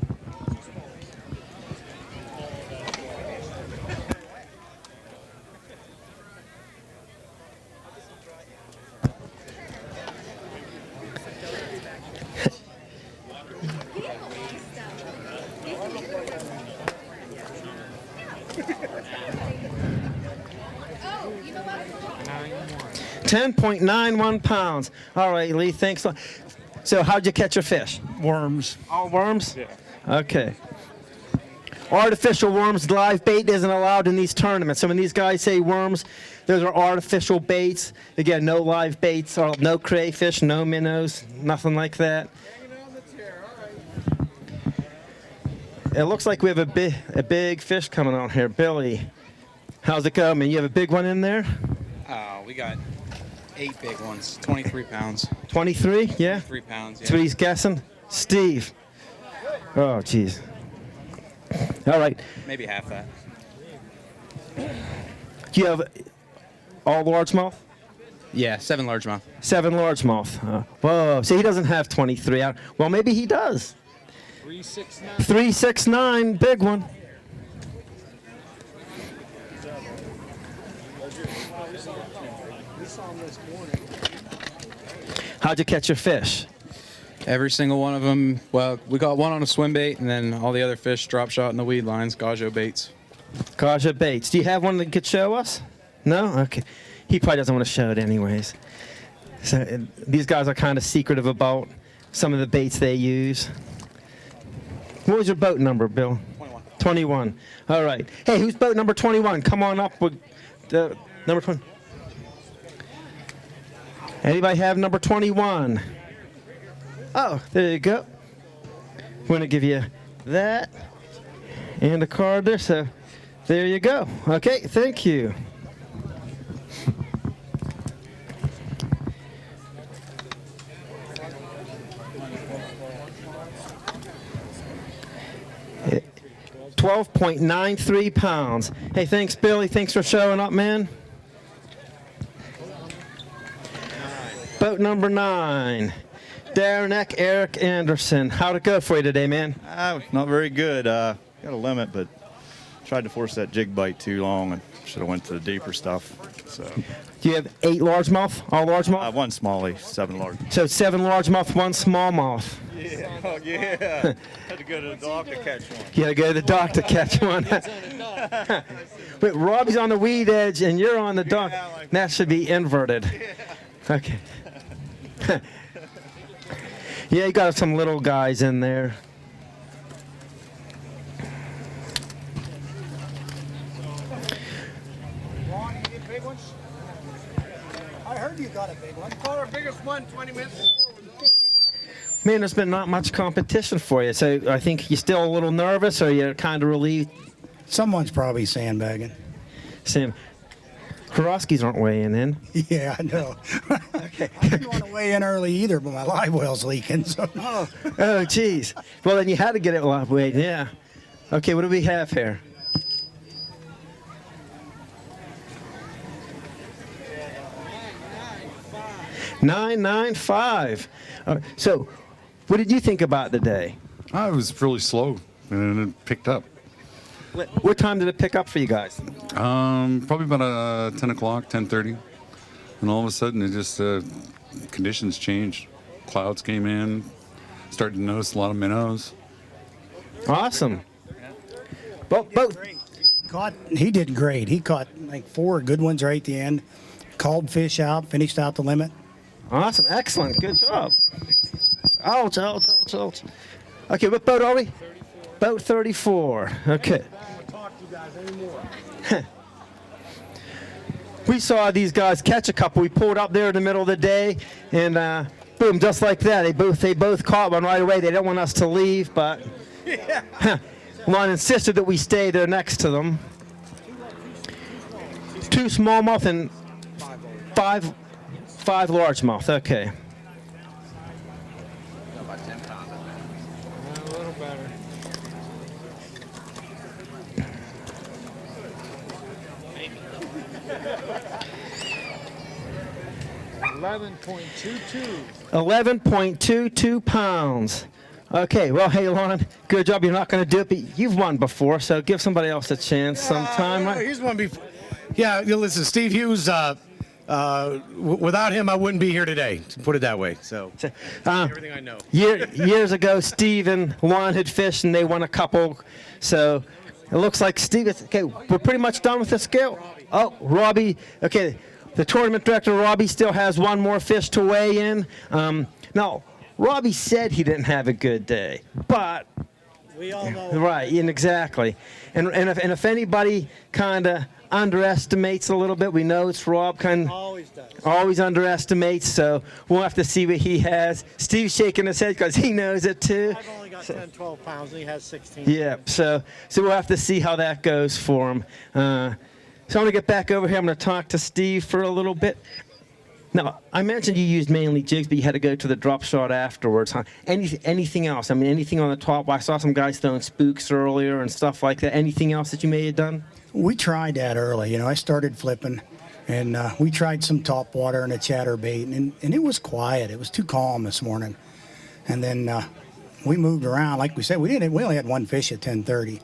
£10.91. All right, Lee, thanks. So how'd you catch your fish? Worms. All worms? Yeah. Okay. Artificial worms, live bait isn't allowed in these tournaments. So when these guys say worms, those are artificial baits. Again, no live baits, or no crayfish, no minnows, nothing like that. It looks like we have a big fish coming on here. Billy, how's it going, man? You have a big one in there? We got 8 big ones, 23 pounds. 23, yeah? 3 pounds, yeah. That's what he's guessing? Steve. Oh, jeez. All right. Maybe half that. Do you have all largemouth? Yeah, 7 largemouth. 7 largemouth. Whoa, see, he doesn't have 23. Well, maybe he does. 369. 369, big one. How'd you catch your fish? Every single one of them. Well, we got one on a swim bait, and then all the other fish drop shot in the weed lines, Glasgow baits. Glasgow baits. Do you have one that could show us? No? Okay. He probably doesn't want to show it anyways. So these guys are kind of secretive about some of the baits they use. What was your boat number, Bill? 21. 21. All right. Hey, who's boat number 21? Come on up with Number 20. Anybody have number 21? Oh, there you go. I'm going to give you that and a card there. So there you go. Okay, thank you. £12.93. Hey, thanks, Billy. Thanks for showing up, man. Boat number 9. Deron, Eric Anderson. How'd it go for you today, man? Not very good. Got a limit, but tried to force that jig bite too long and should have went to the deeper stuff. So. Do you have 8 largemouth? All largemouth? 1 smallie, 7 large. So 7 largemouth, 1 smallmouth. Yeah, oh yeah. Had to go to the dock to catch one. You gotta go to the dock to catch one. Wait, Robbie's on the weed edge and you're on the dock. That should be inverted. Okay. Yeah, you got some little guys in there. Ron, you get big ones? I heard you got a big one. Caught our biggest one 20 minutes before it was over. Man, there's been not much competition for you, so I think you're still a little nervous, or you're kind of relieved? Someone's probably sandbagging. Sam, Karofsky's aren't weighing in. Yeah, I know. Okay. I didn't want to weigh in early either, but my live well's leaking. So. Oh, geez. Well, then you had to get it live weight, yeah. Okay, what do we have here? $9.95. So, what did you think about the day? It was really slow, and it picked up. What time did it pick up for you guys? Probably about 10 o'clock, 10:30. And all of a sudden, it just, conditions changed. Clouds came in, started to notice a lot of minnows. Awesome. He did great. He caught like 4 good ones right at the end. Called fish out, finished out the limit. Awesome. Excellent. Good job. Ouch, ouch, ouch, ouch. Okay, what boat are we? 34. Boat 34. Okay. We saw these guys catch a couple. We pulled up there in the middle of the day, and boom, just like that. They both caught one right away. They didn't want us to leave, but Lon insisted that we stay there next to them. 2 smallmouth and 5 largemouth. Okay. A little better. $11.22. 11.22 pounds. Okay, well, hey, Lon, good job. You're not going to do it, but you've won before, so give somebody else a chance sometime, right? He's won before. Yeah, listen, Steve Hughes, without him, I wouldn't be here today, to put it that way. So, everything I know. Years ago, Steve and Lon had fished, and they won a couple. So it looks like Steve, okay, we're pretty much done with the scale. Oh, Robbie, okay, the tournament director, Robbie, still has 1 more fish to weigh in. Now, Robbie said he didn't have a good day, but we all know. Right, and exactly. And if anybody kind of underestimates a little bit, we know it's Rob kind of always underestimates, so we'll have to see what he has. Steve's shaking his head because he knows it too. I've only got 10, 12 pounds, and he has 16. Yeah, so we'll have to see how that goes for him. So I'm going to get back over here. I'm going to talk to Steve for a little bit. Now, I mentioned you used mainly jigs, but you had to go to the drop shot afterwards, huh? Anything else? I mean, anything on the top? I saw some guys throwing spooks earlier and stuff like that. Anything else that you may have done? We tried that early. I started flipping, and we tried some top water and a chatterbait, and it was quiet. It was too calm this morning. And then we moved around. Like we said, we only had 1 fish at 10:30.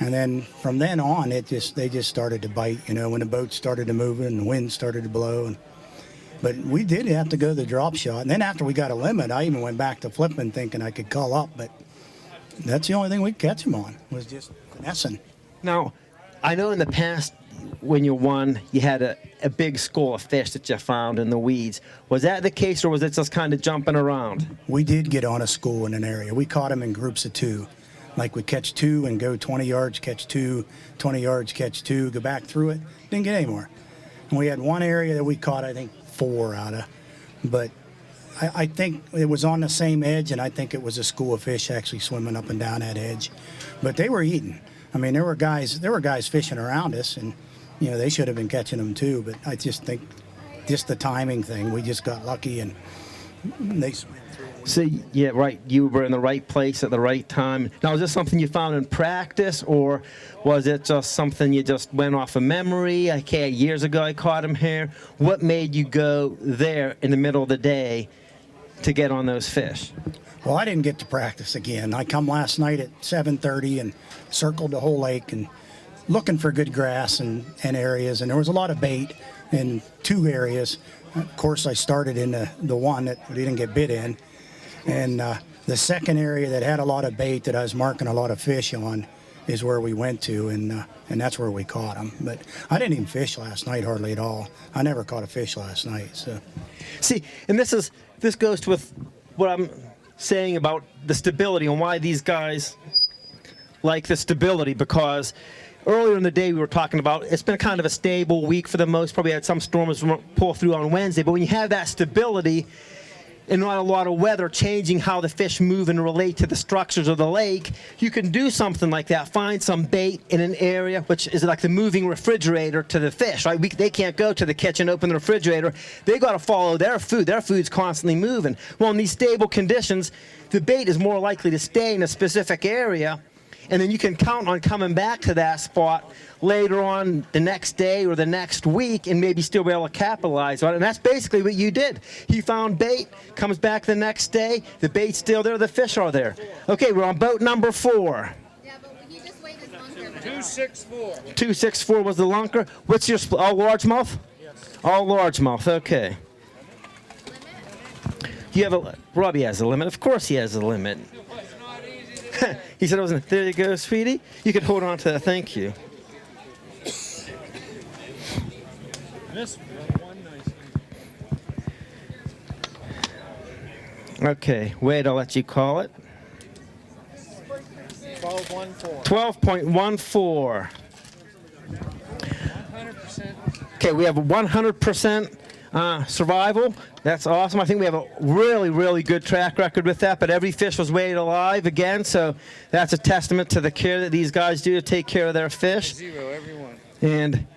And then from then on, they just started to bite, when the boat started to move and the wind started to blow. But we did have to go to the drop shot. And then after we got a limit, I even went back to flipping thinking I could call up. But that's the only thing we could catch them on, was just finessing. Now, I know in the past when you won, you had a big school of fish that you found in the weeds. Was that the case, or was it just kind of jumping around? We did get on a school in an area. We caught them in groups of 2. Like we'd catch 2 and go 20 yards, catch 2, 20 yards, catch 2, go back through it. Didn't get any more. And we had one area that we caught, I think, 4 out of. But I think it was on the same edge, and I think it was a school of fish actually swimming up and down that edge. But they were eating. I mean, there were guys fishing around us, and you know they should have been catching them too. But I just think just the timing thing, we just got lucky, and they swam through. So, yeah, right. You were in the right place at the right time. Now, is this something you found in practice, or was it just something you just went off of memory? Okay, years ago I caught him here. What made you go there in the middle of the day to get on those fish? Well, I didn't get to practice again. I come last night at 7:30 and circled the whole lake and looking for good grass and areas, and there was a lot of bait in 2 areas. Of course, I started in the one that we didn't get bit in, and the second area that had a lot of bait that I was marking a lot of fish on is where we went to, and that's where we caught them. But I didn't even fish last night hardly at all. I never caught a fish last night. So, see, and this goes with what I'm saying about the stability and why these guys like the stability, because earlier in the day we were talking about it's been kind of a stable week for the most. Probably had some storms pull through on Wednesday, but when you have that stability and not a lot of weather changing how the fish move and relate to the structures of the lake, you can do something like that. Find some bait in an area, which is like the moving refrigerator to the fish, right? They can't go to the kitchen, open the refrigerator. They got to follow their food. Their food's constantly moving. Well, in these stable conditions, the bait is more likely to stay in a specific area, and then you can count on coming back to that spot later on the next day or the next week and maybe still be able to capitalize on it. And that's basically what you did. He found bait, comes back the next day, the bait's still there, the fish are there. Okay, we're on boat number 4. Yeah, but you just wait as longer. 264. 264 was the lunker. What's your all largemouth? Yes. All largemouth, okay. You have a, Robbie has a limit. Of course he has a limit. He said it wasn't. There you go, sweetie. You could hold on to that. Thank you. This one nice. Okay, wait, I'll let you call it. 12.14. 12.14. 100%. Okay, we have a 100% survival. That's awesome. I think we have a really, really good track record with that, but every fish was weighed alive again, so that's a testament to the care that these guys do to take care of their fish. 0 every one. And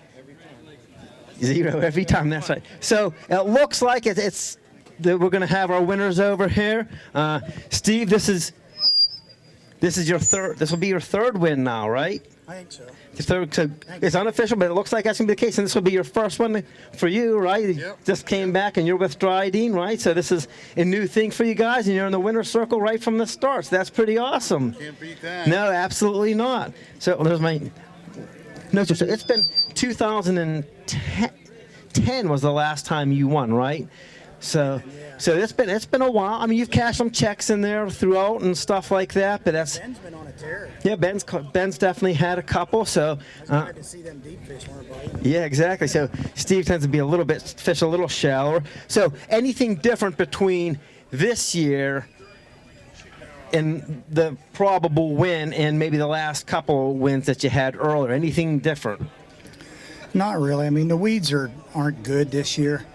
0 every time, that's right. So it looks like it's that we're going to have our winners over here. Steve, this is your third. This will be your 3rd win now, right? I think so. The 3rd, so it's unofficial, but it looks like that's going to be the case, and this will be your first one for you, right? You just came back, and you're with Dryden, right? So this is a new thing for you guys, and you're in the winner's circle right from the start. So that's pretty awesome. Can't beat that. No, absolutely not. So there's my notes. So it's been 2010 was the last time you won, right? So it's been a while. I mean, you've cashed some checks in there throughout and stuff like that, but that's Ben's been on a tear. yeah. Ben's definitely had a couple. So It's hard to see them deep fish weren't biting. yeah, exactly. So Steve tends to be a little shallower. So anything different between this year and the probable win and maybe the last couple wins that you had earlier? Anything different? Not really. I mean, the weeds aren't good this year,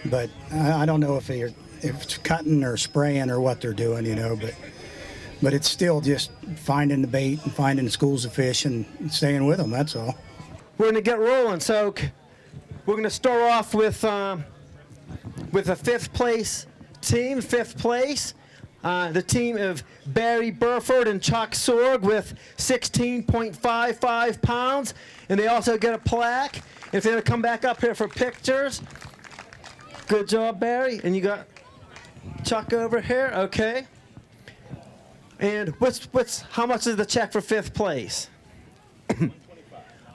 but I don't know if it's cutting or spraying or what they're doing, you know. But it's still just finding the bait and finding schools of fish and staying with them. That's all. We're going to get rolling. So we're going to start off with a 5th place team. 5th place. The team of Barry Burford and Chuck Sorg with 16.55 pounds. And they also get a plaque. If they're going to come back up here for pictures. Good job, Barry. And you got Chuck over here. Okay. And how much is the check for 5th place?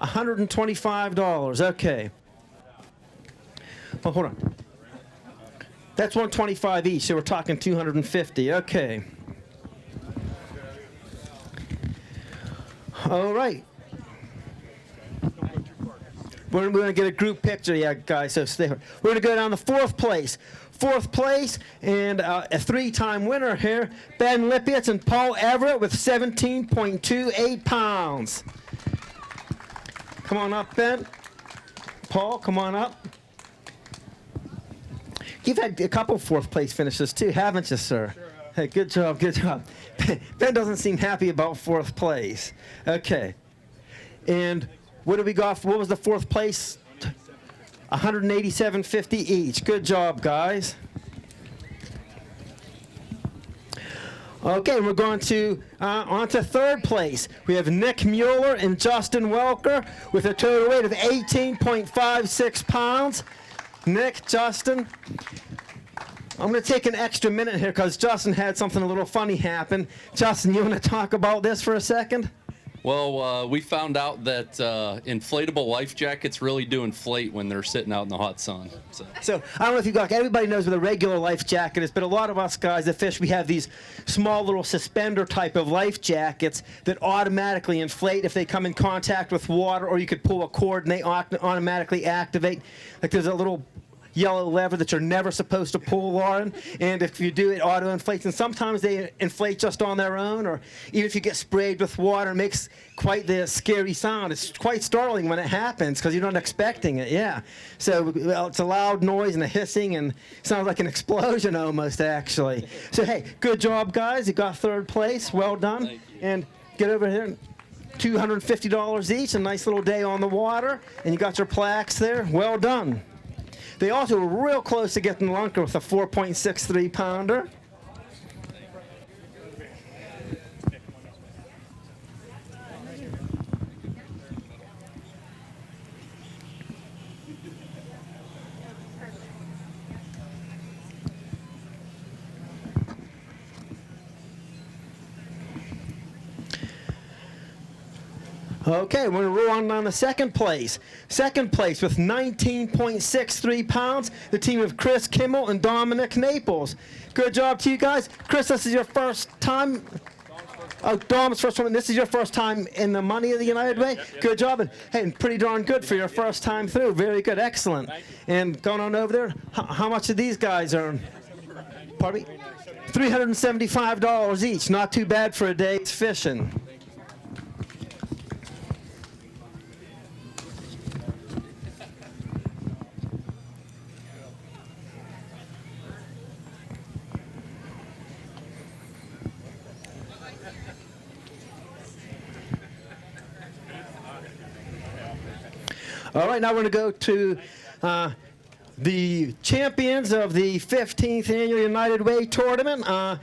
$125. Okay. Well, hold on. That's $125 each, so we're talking $250. Okay. All right. We're going to get a group picture, yeah, guys. So stay here. We're going to go down to 4th place. 4th place and a 3-time winner here, Ben Lipiec and Paul Everett with 17.28 pounds. Come on up, Ben. Paul, come on up. You've had a couple fourth place finishes too, haven't you, sir? Hey, good job, good job. Ben doesn't seem happy about fourth place. Okay. And what do we got? What was the fourth place? $187.50 each. Good job, guys. Okay, we're going to on to third place. We have Nick Mueller and Justin Welker with a total weight of 18.56 pounds. Nick, Justin, I'm going to take an extra minute here because Justin had something a little funny happen. Justin, you want to talk about this for a second? Well, we found out that inflatable life jackets really do inflate when they're sitting out in the hot sun. So I don't know if you got, everybody knows what a regular life jacket is, but a lot of us guys that fish, we have these small little suspender type of life jackets that automatically inflate if they come in contact with water, or you could pull a cord and they automatically activate. Like there's a little yellow lever that you're never supposed to pull on, and if you do, it auto inflates, and sometimes they inflate just on their own, or even if you get sprayed with water, it makes quite the scary sound. It's quite startling when it happens because you're not expecting it. Yeah, so well, it's a loud noise and a hissing and sounds like an explosion almost, actually. So hey, good job, guys. You got third place. Well done. And get over here. $250 each, a nice little day on the water, and you got your plaques there. Well done. They also were real close to getting Lunker with a 4.63 pounder. Okay, we're going to roll on to second place. Second place with 19.63 pounds, the team of Chris Kimmel and Dominick Naples. Good job to you guys. Chris, this is your first time. Oh, Dom's first time. This is your first time in the money of the United Way. Good job, and hey, pretty darn good for your first time through. Very good, excellent. And going on over there, how much did these guys earn? Pardon me? $375 each. Not too bad for a day's fishing. All right, now we're going to go to the champions of the 15th Annual United Way Tournament, and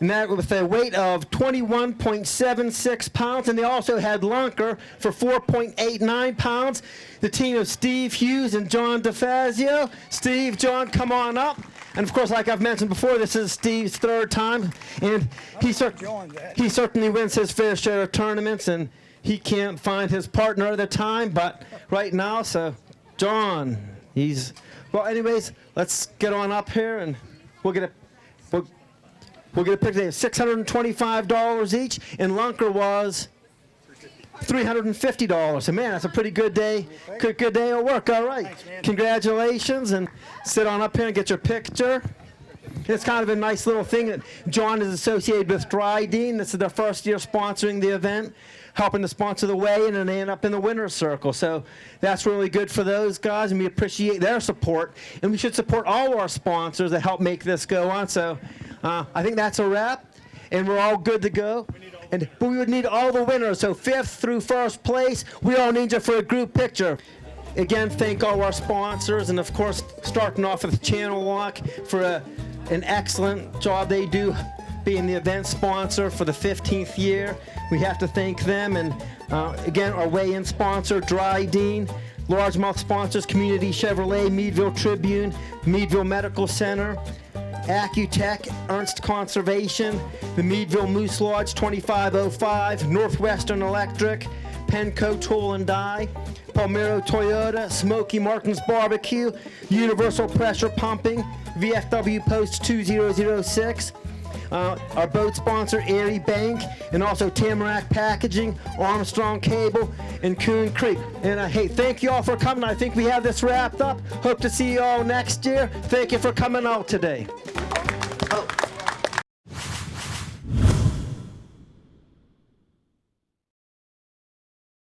that with a weight of 21.76 pounds, and they also had Lunker for 4.89 pounds. The team of Steve Hughes and John DeFazio. Steve, John, come on up. And of course, like I've mentioned before, this is Steve's third time, and he certainly wins his fair share of tournaments, and he can't find his partner at the time, but right now, so John, he's, well, anyways, let's get on up here and we'll get a pick today of $625 each, and Lunker was $350. So man, that's a pretty good day. Good day of work. All right. Congratulations, and sit on up here and get your picture. It's kind of a nice little thing that John is associated with Dryden. This is their first year sponsoring the event, helping to sponsor the weigh-in, and they end up in the winner's circle. So that's really good for those guys, and we appreciate their support. And we should support all our sponsors that help make this go on. So I think that's a wrap, and we're all good to go. But we would need all the winners. So 5th through 1st place, we all need you for a group picture. Again, thank all our sponsors, and of course, starting off with Channel Lock for an excellent job they do being the event sponsor for the 15th year. We have to thank them, and again, our weigh-in sponsor, Dryden, Largemouth sponsors, Community Chevrolet, Meadville Tribune, Meadville Medical Center, Accutech, Ernst Conservation, the Meadville Moose Lodge 2505, Northwestern Electric, Penco Tool and Die, Palmero Toyota, Smoky Martin's Barbecue, Universal Pressure Pumping, VFW Post 2006, our boat sponsor, Erie Bank, and also Tamarack Packaging, Armstrong Cable, and Coon Creek. And hey, thank you all for coming. I think we have this wrapped up. Hope to see you all next year. Thank you for coming out today.